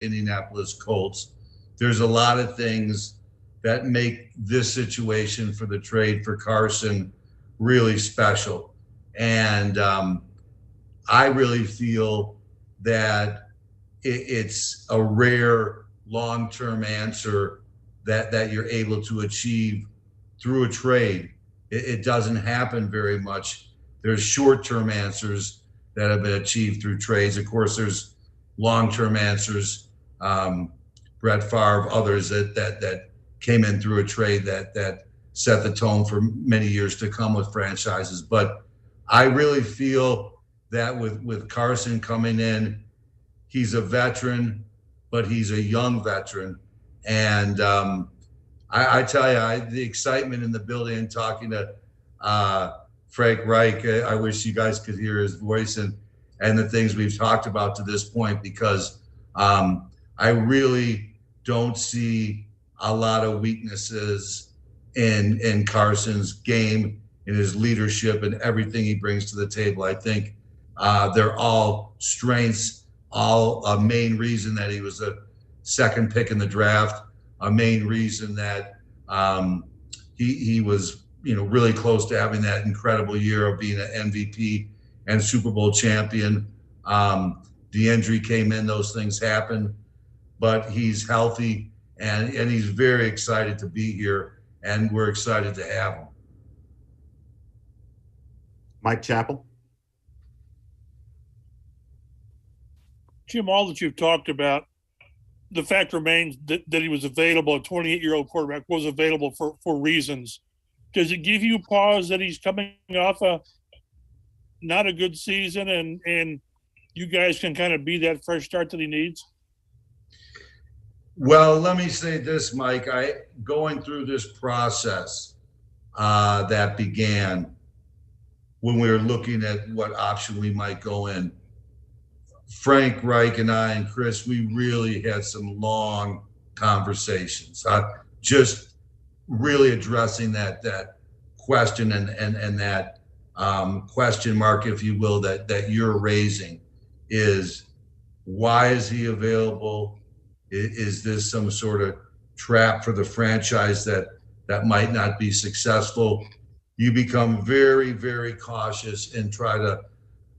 Indianapolis Colts. There's a lot of things that make this situation for the trade for Carson really special. And I really feel that it's a rare long-term answer that you're able to achieve through a trade. It doesn't happen very much. There's short-term answers that have been achieved through trades. Of course, there's long-term answers. Brett Favre, others that came in through a trade that set the tone for many years to come with franchises. But I really feel that with Carson coming in, he's a veteran, but he's a young veteran. And I tell you, the excitement in the building and talking to Frank Reich, I wish you guys could hear his voice and the things we've talked about to this point, because I really don't see a lot of weaknesses in Carson's game, in his leadership, and everything he brings to the table. I think they're all strengths, all a main reason that he was a second pick in the draft, a main reason that he was really close to having that incredible year of being an MVP and Super Bowl champion. The injury came in, those things happen, but he's healthy and he's very excited to be here, and we're excited to have him. Mike Chappell. Jim, all that you've talked about, the fact remains that he was available, a 28-year-old quarterback was available for reasons. Does it give you pause that he's coming off a not a good season and you guys can kind of be that fresh start that he needs? Well, let me say this, Mike. Going through this process that began when we were looking at what option we might go in, Frank Reich and I and Chris, we really had some long conversations, just really addressing that question and that question mark, if you will, that you're raising, is why is he available? Is this some sort of trap for the franchise that might not be successful? You become very, very cautious and try to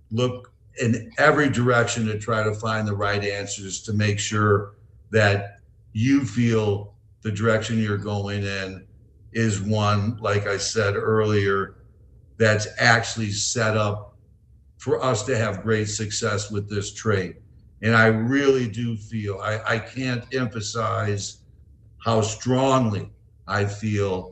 look in every direction to try to find the right answers to make sure that you feel the direction you're going in is one, like I said earlier, that's actually set up for us to have great success with this trade. And I really do feel, I can't emphasize how strongly I feel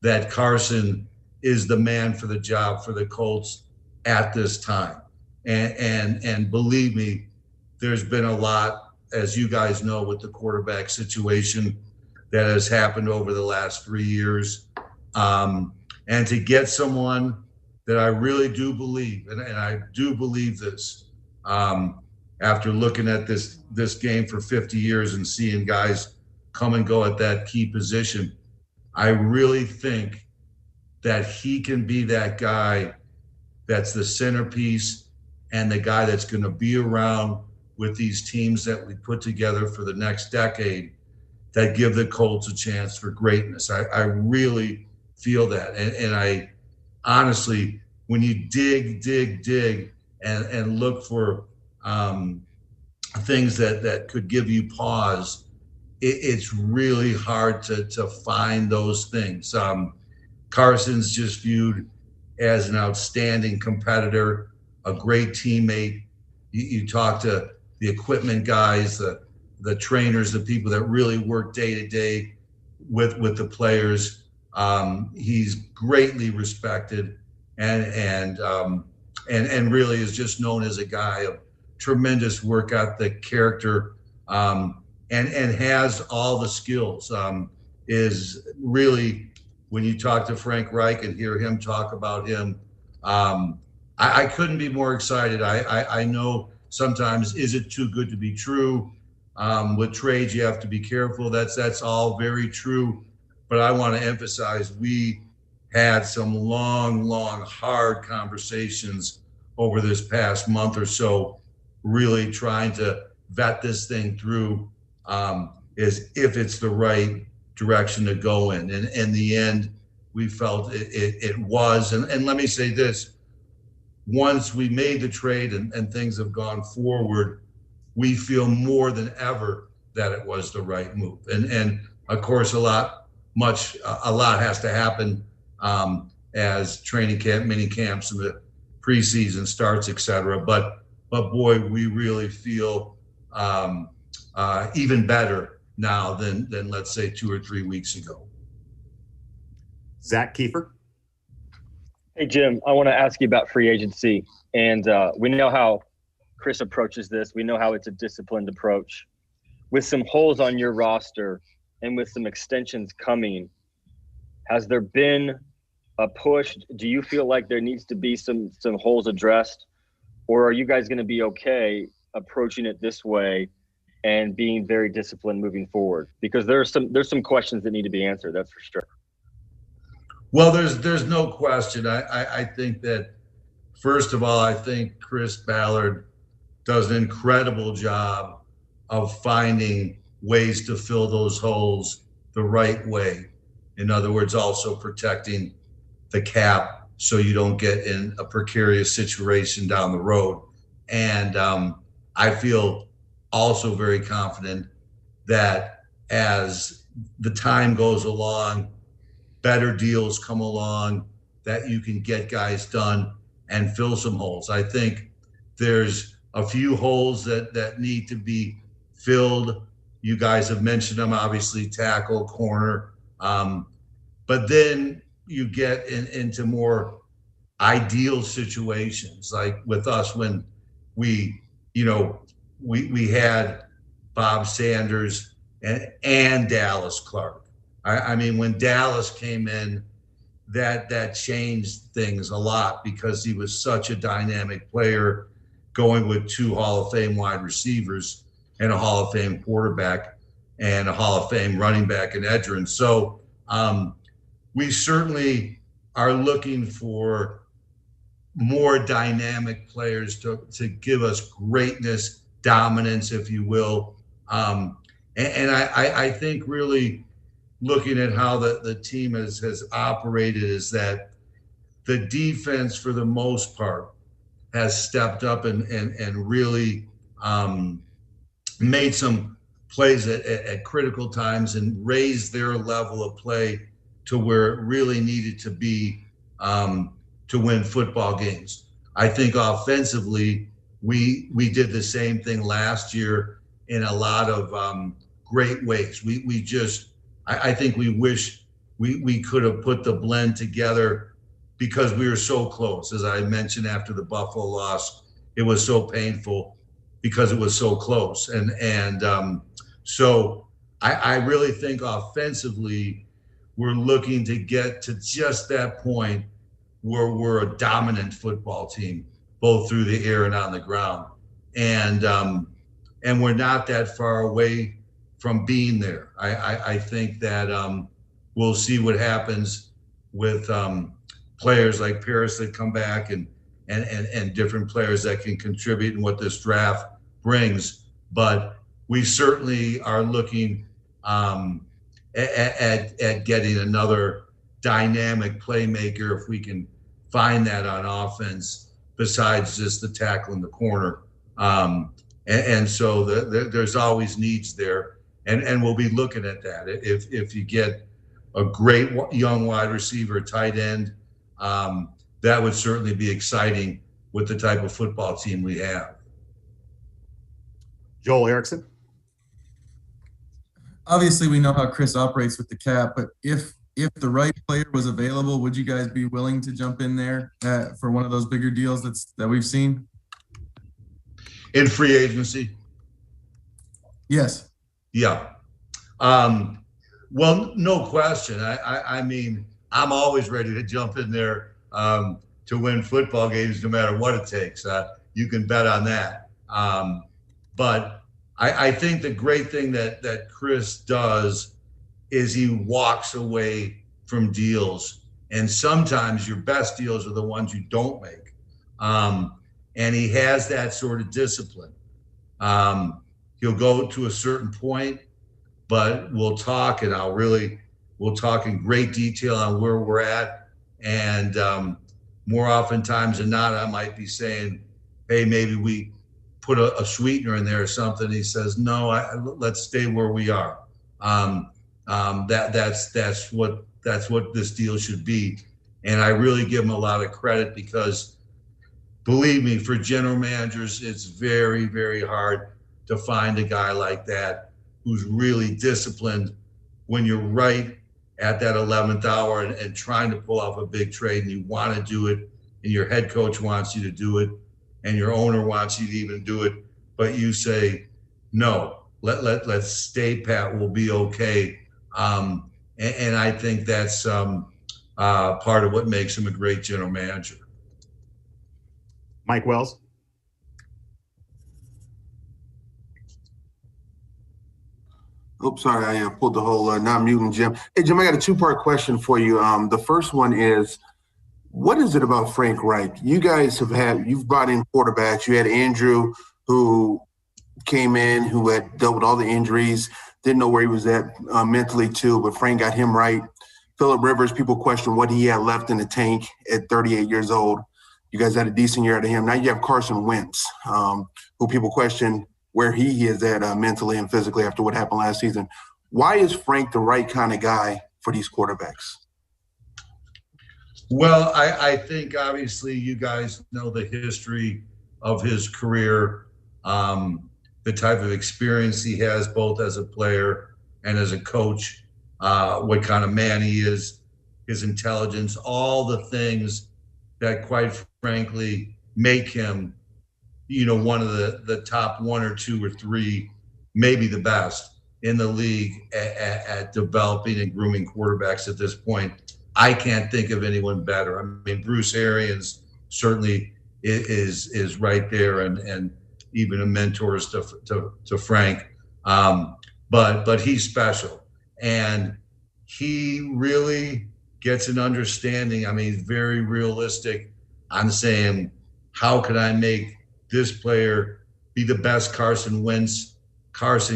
that Carson is the man for the job for the Colts at this time. And believe me, there's been a lot, as you guys know, with the quarterback situation that has happened over the last 3 years. And to get someone that I really do believe, and I do believe this, after looking at this game for 50 years and seeing guys come and go at that key position, I really think that he can be that guy that's the centerpiece and the guy that's going to be around with these teams that we put together for the next decade that give the Colts a chance for greatness. I really feel that. And I honestly, when you dig and look for things that could give you pause, it's really hard to find those things. Carson's just viewed as an outstanding competitor, a great teammate. You talk to the equipment guys, the trainers, the people that really work day to day with the players. He's greatly respected and really is just known as a guy of tremendous work ethic, character, and has all the skills. Is really, when you talk to Frank Reich and hear him talk about him, I couldn't be more excited. I know sometimes, is it too good to be true? With trades, you have to be careful. That's all very true. But I want to emphasize, we had some long, hard conversations over this past month or so, really trying to vet this thing through, is if it's the right direction to go in. And in the end, we felt it was. And let me say this, once we made the trade and things have gone forward, we feel more than ever that it was the right move. And of course, a lot has to happen as training camp, mini camps, and the preseason starts, et cetera. But boy, we really feel even better now than let's say 2 or 3 weeks ago. Zach Kiefer. Hey, Jim, I want to ask you about free agency. And we know how Chris approaches this. We know how it's a disciplined approach. With some holes on your roster and with some extensions coming, has there been a push? Do you feel like there needs to be some holes addressed? Or are you guys going to be okay approaching it this way and being very disciplined moving forward? Because there's some questions that need to be answered, that's for sure. Well, there's no question. I think that, first of all, I think Chris Ballard does an incredible job of finding ways to fill those holes the right way. In other words, also protecting the cap so you don't get in a precarious situation down the road. And I feel also very confident that as the time goes along, better deals come along, that you can get guys done and fill some holes. I think there's a few holes that need to be filled. You guys have mentioned them, obviously, tackle, corner. But then you get into more ideal situations, like with us when we had Bob Sanders and Dallas Clark. I mean, when Dallas came in, that changed things a lot because he was such a dynamic player, going with 2 Hall of Fame wide receivers and a Hall of Fame quarterback and a Hall of Fame running back in Edgerrin. So we certainly are looking for more dynamic players to give us greatness, dominance, if you will. And I think really looking at how the team has operated is that the defense, for the most part, has stepped up and really made some plays at critical times and raised their level of play to where it really needed to be to win football games. I think offensively, we did the same thing last year in a lot of great ways. I think we wish we could have put the blend together because we were so close. As I mentioned after the Buffalo loss, it was so painful because it was so close. So I really think offensively, we're looking to get to just that point where we're a dominant football team, both through the air and on the ground. And we're not that far away from being there. I think that we'll see what happens with players like Paris that come back and different players that can contribute in what this draft brings. But we certainly are looking at getting another dynamic playmaker if we can find that on offense besides just the tackle in the corner. And so there's always needs there. And we'll be looking at that. If you get a great young wide receiver, tight end, that would certainly be exciting with the type of football team we have. Joel Erickson. Obviously, we know how Chris operates with the cap, but if the right player was available, would you guys be willing to jump in there for one of those bigger deals that we've seen? In free agency? Yes. Yeah. Well, no question. I mean, I'm always ready to jump in there to win football games no matter what it takes. You can bet on that. But I think the great thing that Chris does is he walks away from deals. And sometimes your best deals are the ones you don't make. And he has that sort of discipline. he'll go to a certain point, but we'll talk, and we'll talk in great detail on where we're at. And more oftentimes than not, I might be saying, hey, maybe we put a sweetener in there or something. He says, no, let's stay where we are. That's what this deal should be. And I really give him a lot of credit, because believe me, for general managers, it's very, very hard to find a guy like that who's really disciplined when you're right at that 11th hour and trying to pull off a big trade, and you want to do it, and your head coach wants you to do it, and your owner wants you to even do it, but you say, no, let's stay pat, we'll be okay. And I think that's part of what makes him a great general manager. Mike Wells. Oops, sorry, I pulled the whole not muting Jim. Hey, Jim, I got a two-part question for you. The first one is, what is it about Frank Reich? You guys you've brought in quarterbacks. You had Andrew, who came in, who had dealt with all the injuries, didn't know where he was at mentally too, but Frank got him right. Phillip Rivers, people question what he had left in the tank at 38 years old. You guys had a decent year out of him. Now you have Carson Wentz, who people question where he is at mentally and physically after what happened last season. Why is Frank the right kind of guy for these quarterbacks? Well, I think obviously you guys know the history of his career, the type of experience he has both as a player and as a coach, what kind of man he is, his intelligence, all the things that quite frankly make him, one of the top one or two or three, maybe the best in the league at developing and grooming quarterbacks at this point. I can't think of anyone better. I mean, Bruce Arians certainly is right there, and even a mentor to Frank. But he's special, and he really gets an understanding. I mean, he's very realistic on saying, how can I make this player be the best Carson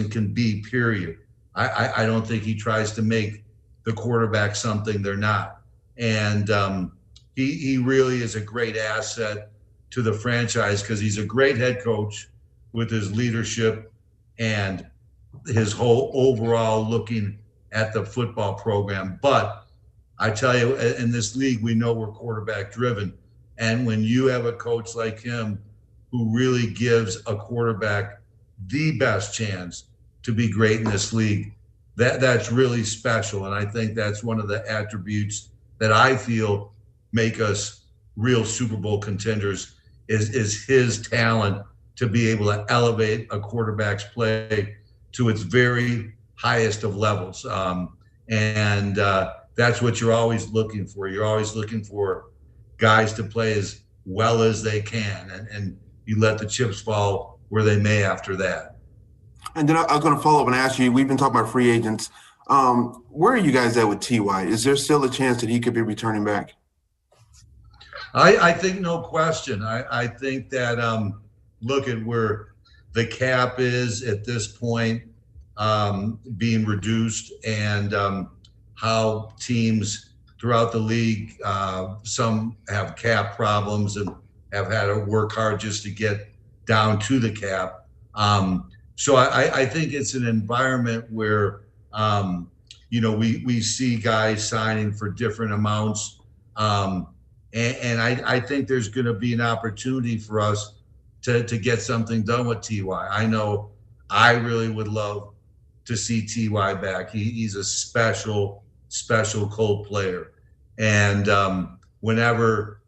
can be, period. I don't think he tries to make the quarterback something they're not. And he really is a great asset to the franchise, because he's a great head coach with his leadership and his whole overall looking at the football program. But I tell you, in this league, we know we're quarterback driven. And when you have a coach like him who really gives a quarterback the best chance to be great in this league, that's really special. And I think that's one of the attributes that I feel make us real Super Bowl contenders is his talent to be able to elevate a quarterback's play to its very highest of levels. And that's what you're always looking for. You're always looking for guys to play as well as they can, and you let the chips fall where they may after that. And then I was going to follow up and ask you, we've been talking about free agents. Where are you guys at with T.Y.? Is there still a chance that he could be returning back? I think no question. I think that look at where the cap is at this point, being reduced, and how teams throughout the league, some have cap problems and have had to work hard just to get down to the cap. So I think it's an environment where, we see guys signing for different amounts. And I think there's going to be an opportunity for us to get something done with T.Y. I know I really would love to see T.Y. back. He's a special Colt player. And whenever,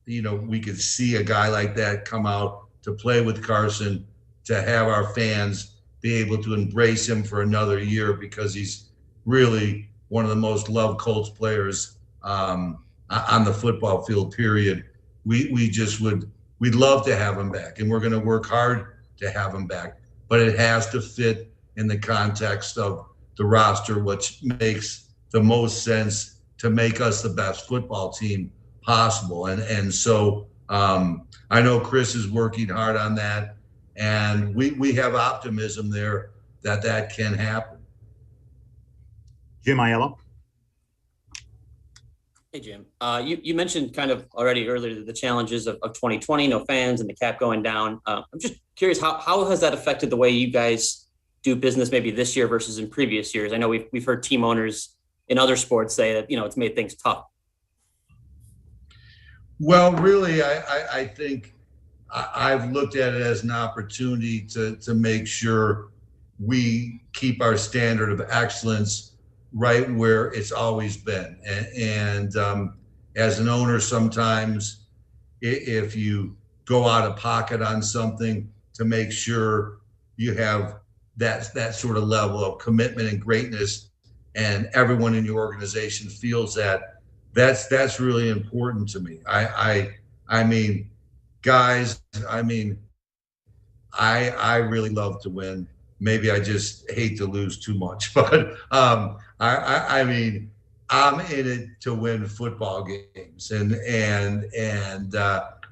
we could see a guy like that come out to play with Carson, to have our fans be able to embrace him for another year, because he's really one of the most loved Colts players on the football field, period. We'd love to have him back, and we're going to work hard to have him back. But it has to fit in the context of the roster, which makes the most sense to make us the best football team possible. And so I know Chris is working hard on that, And we have optimism there that can happen. Jim Aiello. Hey, Jim. You mentioned kind of already earlier the challenges of 2020, no fans and the cap going down. I'm just curious, how has that affected the way you guys do business maybe this year versus in previous years? I know we've heard team owners in other sports say that, it's made things tough. Well, really, I think I've looked at it as an opportunity to make sure we keep our standard of excellence right where it's always been. And as an owner, sometimes if you go out of pocket on something, to make sure you have that sort of level of commitment and greatness, and everyone in your organization feels that's really important to me. I mean, guys, I really love to win. Maybe I just hate to lose too much, but I mean, I'm in it to win football games, and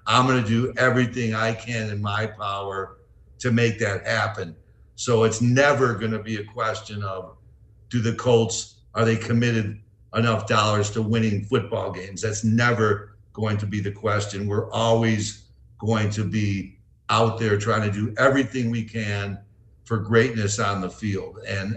I'm going to do everything I can in my power to make that happen. So it's never going to be a question of, do the Colts, are they committed enough dollars to winning football games? That's never going to be the question. We're always going to be out there trying to do everything we can for greatness on the field, and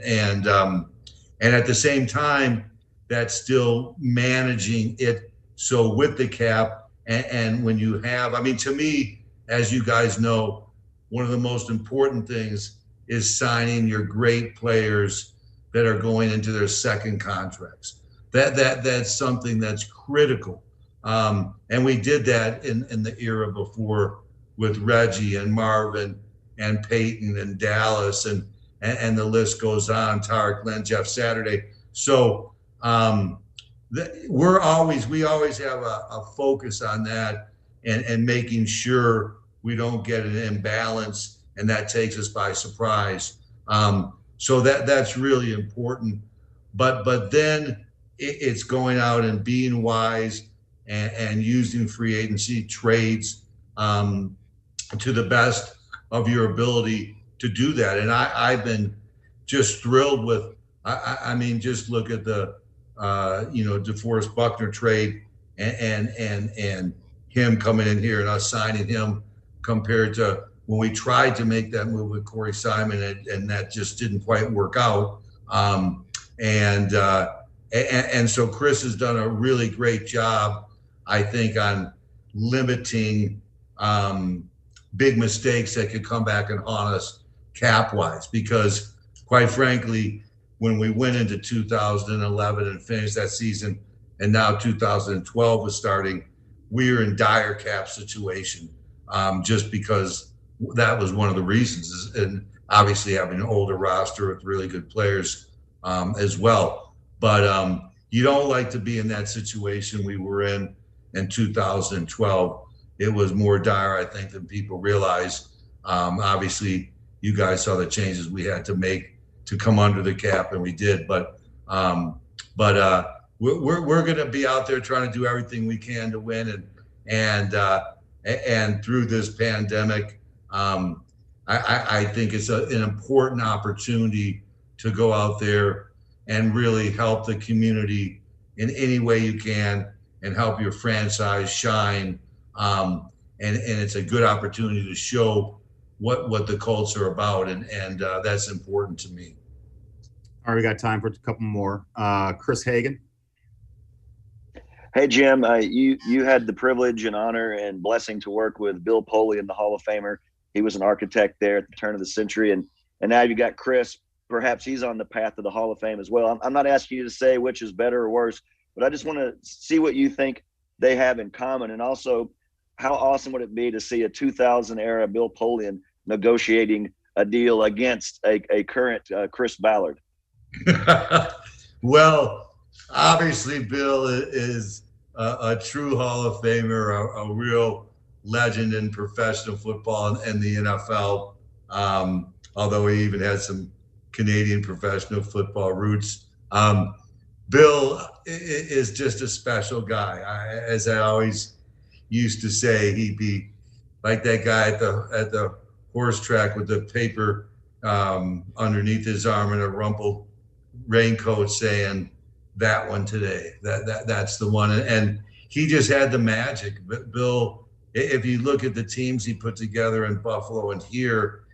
at the same time, that's still managing it. So with the cap, and when you have, to me, as you guys know, one of the most important things is signing your great players that are going into their second contracts. That's something that's critical, and we did that in the era before with Reggie and Marvin and Peyton and Dallas, and the list goes on, Tarek, Glenn, Jeff Saturday. So we always have a focus on that, and making sure we don't get an imbalance, and that takes us by surprise. So that's really important. But then it's going out and being wise, and using free agency trades to the best of your ability to do that. And I've been just thrilled with, just look at the, DeForest Buckner trade, and him coming in here and us signing him, compared to when we tried to make that move with Corey Simon, and that just didn't quite work out. And so Chris has done a really great job, I think, on limiting big mistakes that could come back and haunt us cap-wise, because quite frankly, when we went into 2011 and finished that season, and now 2012 was starting, we were in dire cap situation, just because that was one of the reasons, and obviously having an older roster with really good players as well. But you don't like to be in that situation we were in 2012. It was more dire, I think, than people realize. Obviously, you guys saw the changes we had to make to come under the cap, and we did. But we're going to be out there trying to do everything we can to win, and through this pandemic, I think it's an important opportunity to go out there and really help the community in any way you can, and help your franchise shine. And it's a good opportunity to show what the Colts are about, and that's important to me. All right, we got time for a couple more. Chris Hagan. Hey, Jim, you had the privilege and honor and blessing to work with Bill Polian, the Hall of Famer. He was an architect there at the turn of the century, and now you got Chris. Perhaps he's on the path to the Hall of Fame as well. I'm not asking you to say which is better or worse, but I just want to see what you think they have in common, and also how awesome would it be to see a 2000 era Bill Polian negotiating a deal against a current Chris Ballard? Well, obviously Bill is a true Hall of Famer, a real legend in professional football and the NFL, although he even had some Canadian professional football roots. Bill is just a special guy. As I always used to say, he'd be like that guy at the horse track with the paper underneath his arm and a rumpled raincoat saying, "That one today, that's the one." And he just had the magic. But Bill, if you look at the teams he put together in Buffalo and here,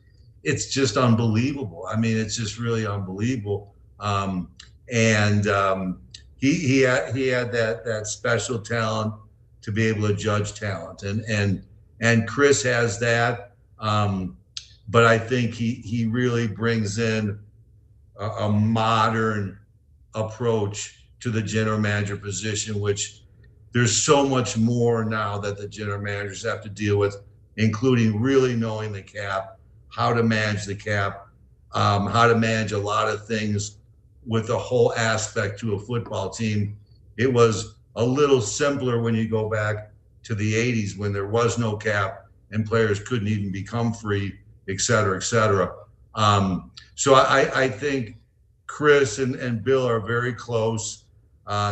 it's just unbelievable. I mean, it's just really unbelievable. He had that special talent to be able to judge talent, and Chris has that. But I think he really brings in a modern approach to the general manager position, which there's so much more now that the general managers have to deal with, including really knowing the cap, how to manage the cap, how to manage a lot of things with the whole aspect to a football team. It was a little simpler when you go back to the 80s when there was no cap and players couldn't even become free, et cetera, et cetera. So I think Chris and Bill are very close.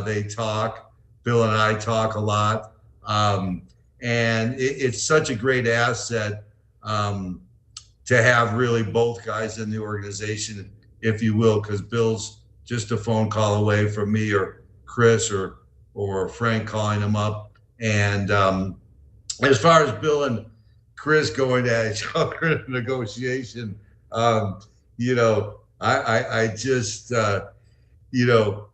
They talk. Bill and I talk a lot. And it's such a great asset to have really both guys in the organization, if you will, because Bill's just a phone call away from me or Chris or Frank calling him up. And as far as Bill and Chris going at each other in negotiation, you know, I just, you know,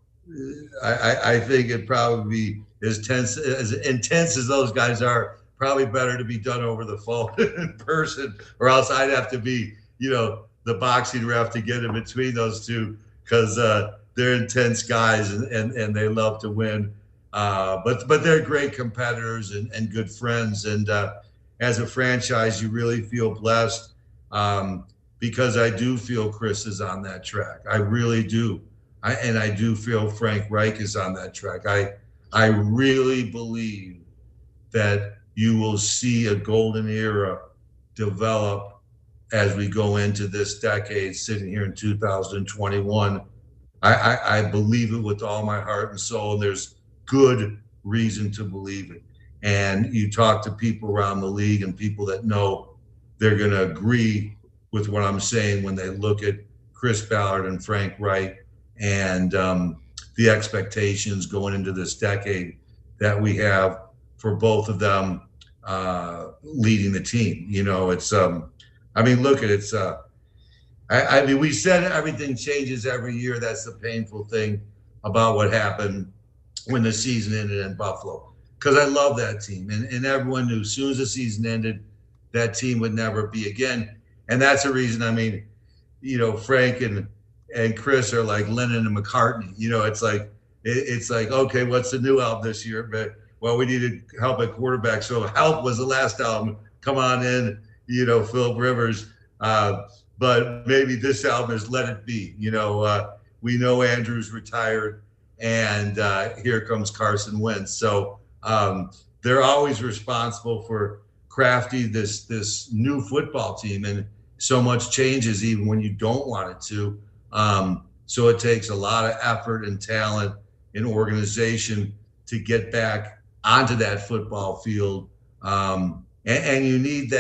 I think it probably be as intense as those guys are, probably better to be done over the phone in person, or else I'd have to be, you know, the boxing ref to get in between those two, because they're intense guys and they love to win. But they're great competitors and good friends. And as a franchise, you really feel blessed because I do feel Chris is on that track. I really do. I do feel Frank Reich is on that track. I really believe that you will see a golden era develop as we go into this decade, sitting here in 2021. I believe it with all my heart and soul, and there's good reason to believe it. And you talk to people around the league and people that know, they're going to agree with what I'm saying when they look at Chris Ballard and Frank Reich and the expectations going into this decade that we have for both of them leading the team. You know, it's I mean, look at it. It's I mean, we said everything changes every year. That's the painful thing about what happened when the season ended in Buffalo, because I love that team, and everyone knew as soon as the season ended, that team would never be again. And that's the reason. I mean, you know, Frank and Chris are like Lennon and McCartney. You know, it's like okay, what's the new album this year? But well, we needed help at quarterback, so Help was the last album. Come on in, you know, Philip Rivers. But maybe this album is Let It Be. You know, we know Andrew's retired, and here comes Carson Wentz. So they're always responsible for crafting this new football team, and so much changes even when you don't want it to. So it takes a lot of effort and talent and organization to get back onto that football field, and you need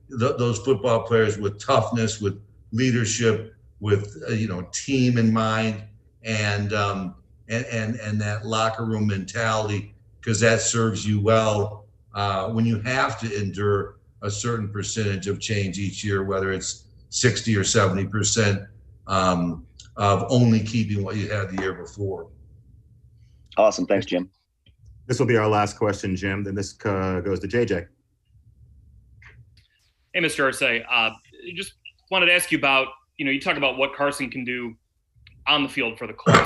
those football players with toughness, with leadership, with you know, team in mind, and that locker room mentality, because that serves you well when you have to endure a certain percentage of change each year, whether it's 60 or 70% of only keeping what you had the year before. Awesome. Thanks, Jim. This will be our last question, Jim. Then this goes to JJ. Hey, Mr. Irsay, just wanted to ask you about, you know, you talk about what Carson can do on the field for the Colts,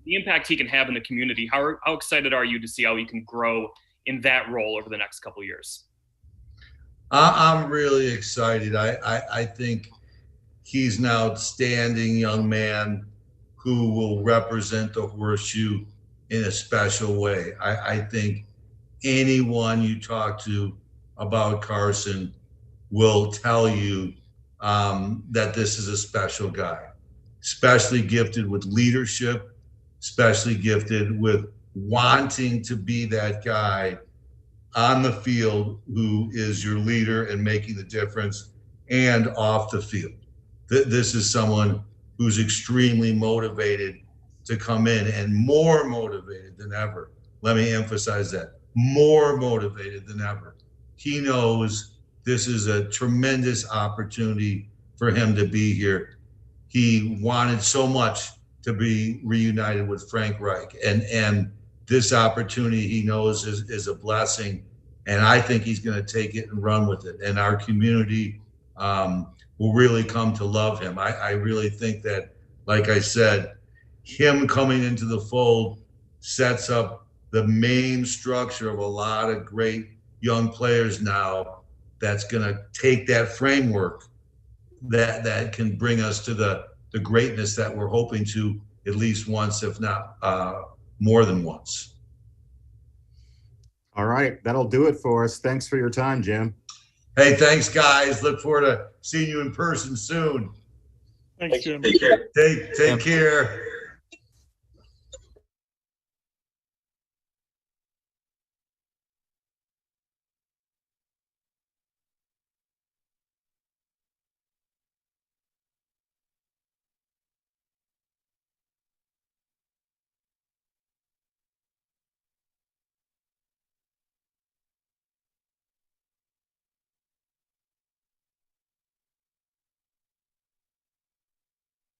the impact he can have in the community. How excited are you to see how he can grow in that role over the next couple of years? I'm really excited. I think he's an outstanding young man who will represent the horseshoe in a special way. I think anyone you talk to about Carson will tell you that this is a special guy, especially gifted with leadership, especially gifted with wanting to be that guy on the field who is your leader and making the difference, and off the field. This is someone who's extremely motivated to come in, and more motivated than ever. Let me emphasize that. More motivated than ever. He knows this is a tremendous opportunity for him to be here. He wanted so much to be reunited with Frank Reich, and this opportunity he knows is a blessing, and I think he's going to take it and run with it, and our community will really come to love him. I really think that, like I said, him coming into the fold sets up the main structure of a lot of great young players now that's going to take that framework that can bring us to the greatness that we're hoping to at least once, if not more than once. All right, that'll do it for us. Thanks for your time, Jim. Hey, thanks, guys. Look forward to seeing you in person soon. Thanks, Jim. Take care.